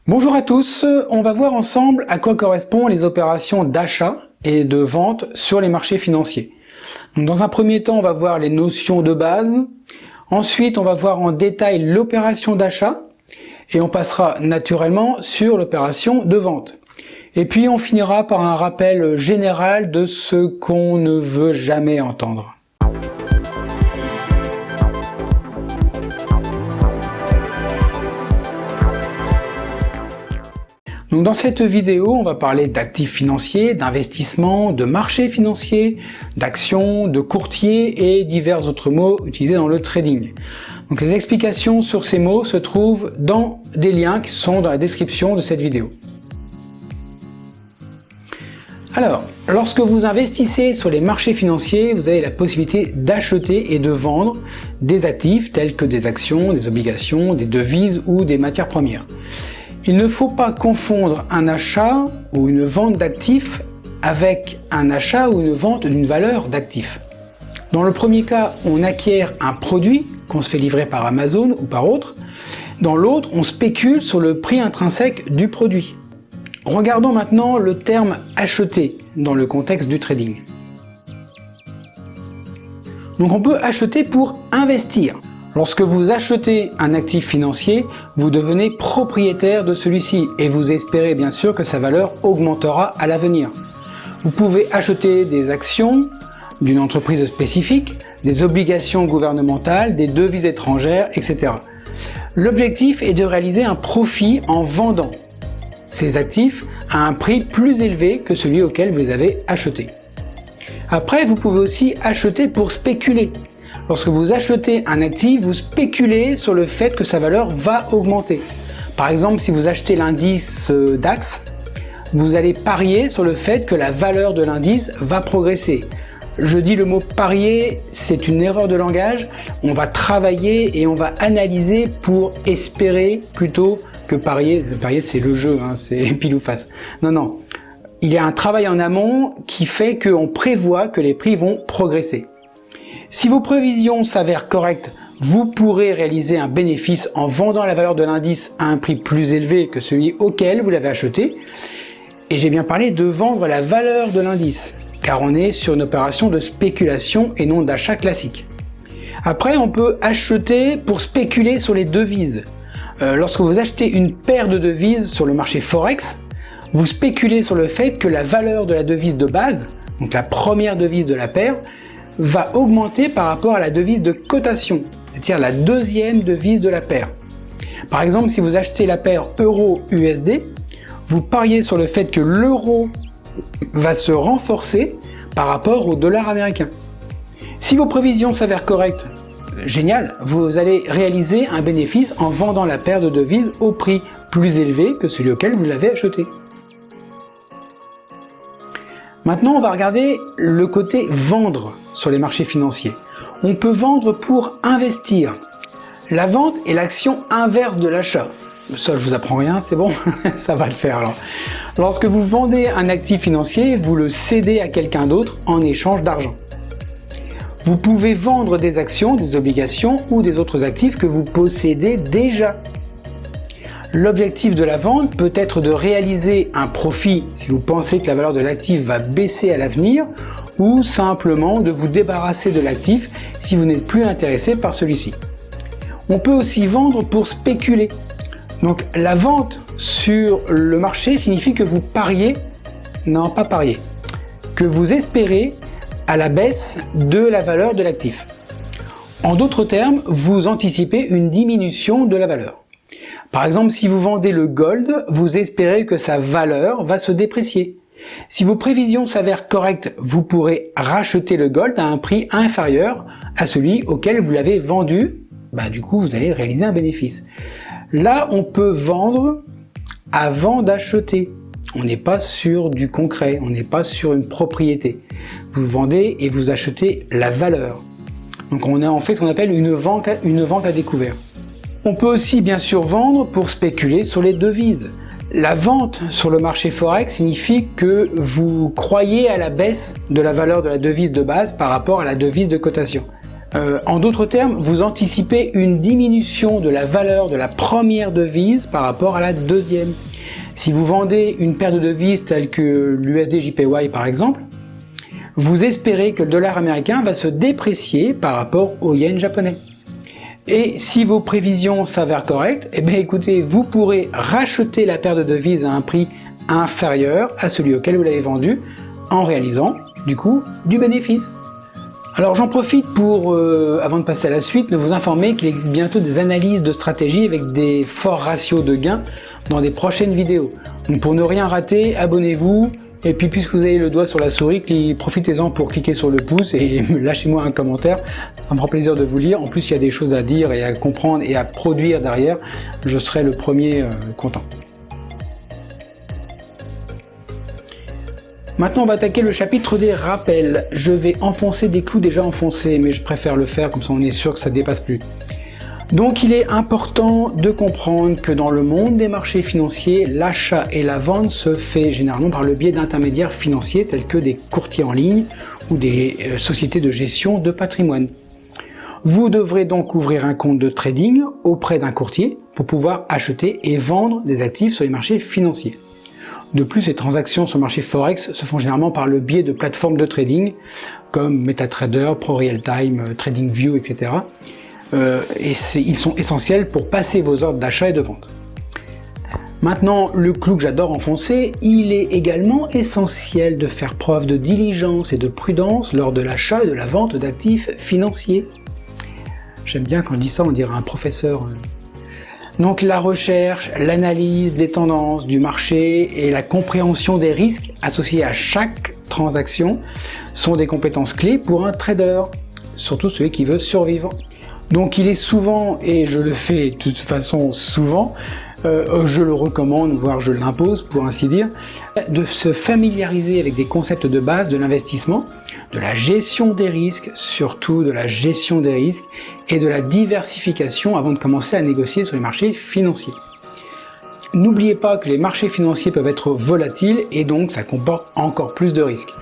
Bonjour à tous, on va voir ensemble à quoi correspondent les opérations d'achat et de vente sur les marchés financiers. Donc dans un premier temps, on va voir les notions de base. Ensuite, on va voir en détail l'opération d'achat et on passera naturellement sur l'opération de vente. Et puis on finira par un rappel général de ce qu'on ne veut jamais entendre. Donc dans cette vidéo, on va parler d'actifs financiers, d'investissement, de marchés financiers, d'actions, de courtiers et divers autres mots utilisés dans le trading. Donc les explications sur ces mots se trouvent dans des liens qui sont dans la description de cette vidéo. Alors, lorsque vous investissez sur les marchés financiers, vous avez la possibilité d'acheter et de vendre des actifs tels que des actions, des obligations, des devises ou des matières premières. Il ne faut pas confondre un achat ou une vente d'actifs avec un achat ou une vente d'une valeur d'actifs. Dans le premier cas, on acquiert un produit qu'on se fait livrer par Amazon ou par autre. Dans l'autre, on spécule sur le prix intrinsèque du produit. Regardons maintenant le terme acheter dans le contexte du trading. Donc on peut acheter pour investir. Lorsque vous achetez un actif financier, vous devenez propriétaire de celui-ci et vous espérez bien sûr que sa valeur augmentera à l'avenir. Vous pouvez acheter des actions d'une entreprise spécifique, des obligations gouvernementales, des devises étrangères, etc. L'objectif est de réaliser un profit en vendant ces actifs à un prix plus élevé que celui auquel vous les avez achetés. Après, vous pouvez aussi acheter pour spéculer. Lorsque vous achetez un actif, vous spéculez sur le fait que sa valeur va augmenter. Par exemple, si vous achetez l'indice DAX, vous allez parier sur le fait que la valeur de l'indice va progresser. Je dis le mot parier, c'est une erreur de langage. On va travailler et on va analyser pour espérer plutôt que parier. Parier, c'est le jeu, hein, c'est pile ou face. Non. Il y a un travail en amont qui fait qu'on prévoit que les prix vont progresser. Si vos prévisions s'avèrent correctes, vous pourrez réaliser un bénéfice en vendant la valeur de l'indice à un prix plus élevé que celui auquel vous l'avez acheté. Et j'ai bien parlé de vendre la valeur de l'indice, car on est sur une opération de spéculation et non d'achat classique. Après, on peut acheter pour spéculer sur les devises. Lorsque vous achetez une paire de devises sur le marché Forex, vous spéculez sur le fait que la valeur de la devise de base, donc la première devise de la paire, va augmenter par rapport à la devise de cotation, c'est-à-dire la deuxième devise de la paire. Par exemple, si vous achetez la paire euro-USD, vous pariez sur le fait que l'euro va se renforcer par rapport au dollar américain. Si vos prévisions s'avèrent correctes, génial, vous allez réaliser un bénéfice en vendant la paire de devises au prix plus élevé que celui auquel vous l'avez acheté. Maintenant, on va regarder le côté vendre sur les marchés financiers. On peut vendre pour investir. La vente est l'action inverse de l'achat. Ça, je vous apprends rien, c'est bon? Ça va le faire alors. Lorsque vous vendez un actif financier, vous le cédez à quelqu'un d'autre en échange d'argent. Vous pouvez vendre des actions, des obligations ou des autres actifs que vous possédez déjà. L'objectif de la vente peut être de réaliser un profit si vous pensez que la valeur de l'actif va baisser à l'avenir ou simplement de vous débarrasser de l'actif si vous n'êtes plus intéressé par celui-ci. On peut aussi vendre pour spéculer. Donc la vente sur le marché signifie que vous pariez, non pas parier, que vous espérez à la baisse de la valeur de l'actif. En d'autres termes, vous anticipez une diminution de la valeur. Par exemple, si vous vendez le gold, vous espérez que sa valeur va se déprécier. Si vos prévisions s'avèrent correctes, vous pourrez racheter le gold à un prix inférieur à celui auquel vous l'avez vendu. Du coup, vous allez réaliser un bénéfice. Là, on peut vendre avant d'acheter. On n'est pas sur du concret, on n'est pas sur une propriété. Vous vendez et vous achetez la valeur. Donc on a en fait ce qu'on appelle une vente à découvert. On peut aussi bien sûr vendre pour spéculer sur les devises. La vente sur le marché Forex signifie que vous croyez à la baisse de la valeur de la devise de base par rapport à la devise de cotation. En d'autres termes, vous anticipez une diminution de la valeur de la première devise par rapport à la deuxième. Si vous vendez une paire de devises telle que l'USD-JPY par exemple, vous espérez que le dollar américain va se déprécier par rapport au yen japonais. Et si vos prévisions s'avèrent correctes, eh bien écoutez, vous pourrez racheter la paire de devises à un prix inférieur à celui auquel vous l'avez vendu en réalisant, du coup, du bénéfice. Alors j'en profite pour, avant de passer à la suite, de vous informer qu'il existe bientôt des analyses de stratégie avec des forts ratios de gains dans des prochaines vidéos. Donc pour ne rien rater, abonnez-vous, et puis puisque vous avez le doigt sur la souris, profitez-en pour cliquer sur le pouce et lâchez-moi un commentaire, ça me fera plaisir de vous lire. En plus il y a des choses à dire et à comprendre et à produire derrière, je serai le premier content. Maintenant on va attaquer le chapitre des rappels. Je vais enfoncer des clous déjà enfoncés, mais je préfère le faire comme ça on est sûr que ça ne dépasse plus. Donc il est important de comprendre que dans le monde des marchés financiers, l'achat et la vente se fait généralement par le biais d'intermédiaires financiers tels que des courtiers en ligne ou des sociétés de gestion de patrimoine. Vous devrez donc ouvrir un compte de trading auprès d'un courtier pour pouvoir acheter et vendre des actifs sur les marchés financiers. De plus, les transactions sur le marché Forex se font généralement par le biais de plateformes de trading comme MetaTrader, ProRealTime, TradingView, etc. Ils sont essentiels pour passer vos ordres d'achat et de vente. Maintenant, le clou que j'adore enfoncer, il est également essentiel de faire preuve de diligence et de prudence lors de l'achat et de la vente d'actifs financiers. J'aime bien quand je dis ça, on dirait un professeur. Donc la recherche, l'analyse des tendances du marché et la compréhension des risques associés à chaque transaction sont des compétences clés pour un trader, surtout celui qui veut survivre. Donc il est souvent, et je le fais de toute façon souvent, je le recommande, voire je l'impose pour ainsi dire, de se familiariser avec des concepts de base de l'investissement, de la gestion des risques, surtout de la gestion des risques, et de la diversification avant de commencer à négocier sur les marchés financiers. N'oubliez pas que les marchés financiers peuvent être volatiles et donc ça comporte encore plus de risques.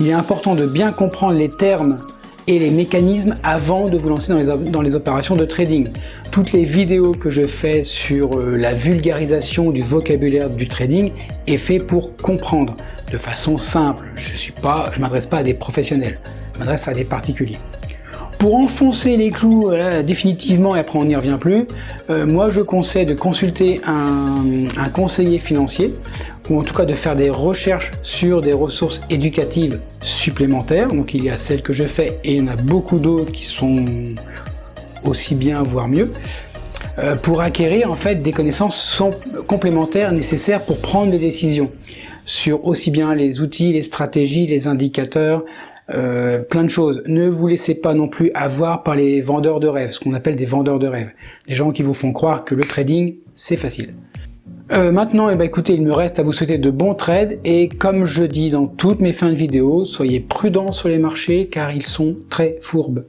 Il est important de bien comprendre les termes et les mécanismes avant de vous lancer dans les opérations de trading. Toutes les vidéos que je fais sur la vulgarisation du vocabulaire du trading est fait pour comprendre de façon simple. Je m'adresse pas à des professionnels, je m'adresse à des particuliers. Pour enfoncer les clous définitivement et après on n'y revient plus, moi je conseille de consulter un conseiller financier ou en tout cas de faire des recherches sur des ressources éducatives supplémentaires. Donc il y a celles que je fais et il y en a beaucoup d'autres qui sont aussi bien voire mieux pour acquérir en fait des connaissances complémentaires nécessaires pour prendre des décisions sur aussi bien les outils, les stratégies, les indicateurs, plein de choses. Ne vous laissez pas non plus avoir par les vendeurs de rêves, ce qu'on appelle des vendeurs de rêves, des gens qui vous font croire que le trading c'est facile. Maintenant, écoutez, il me reste à vous souhaiter de bons trades et comme je dis dans toutes mes fins de vidéo, soyez prudents sur les marchés car ils sont très fourbes.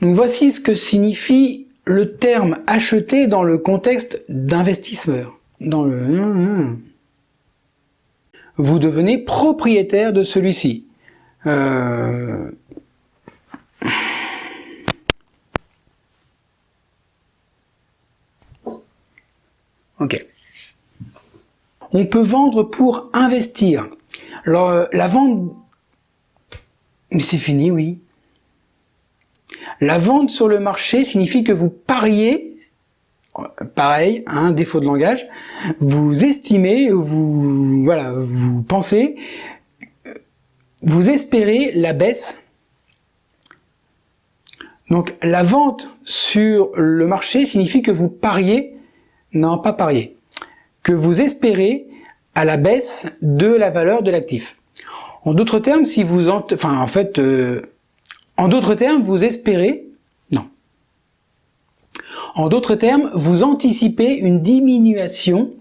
Donc voici ce que signifie le terme acheter dans le contexte d'investisseur. Vous devenez propriétaire de celui-ci. Ok. On peut vendre pour investir. Alors, la vente... C'est fini, oui. La vente sur le marché signifie que vous pariez, pareil, un défaut de langage, vous estimez, vous pensez, vous espérez la baisse. Donc la vente sur le marché signifie que vous pariez, non pas parier, que vous espérez à la baisse de la valeur de l'actif. En d'autres termes, si vous en d'autres termes, vous espérez, non. En d'autres termes, vous anticipez une diminution.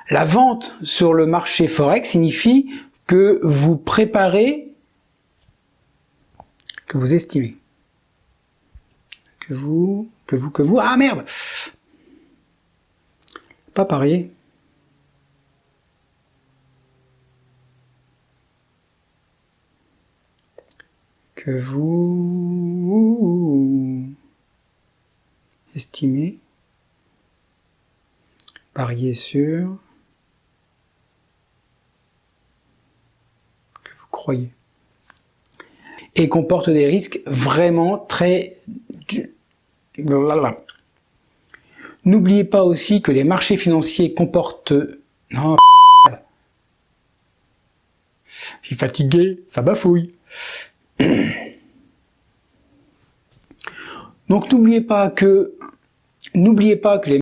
La vente sur le marché Forex signifie que vous préparez, que vous estimez. que vous, ah merde! Pas parier. Que vous estimez, parier sur, que vous croyez. Et comporte des risques vraiment très... N'oubliez pas aussi que les marchés financiers comportent... Non, je suis fatigué, ça bafouille. Donc n'oubliez pas que les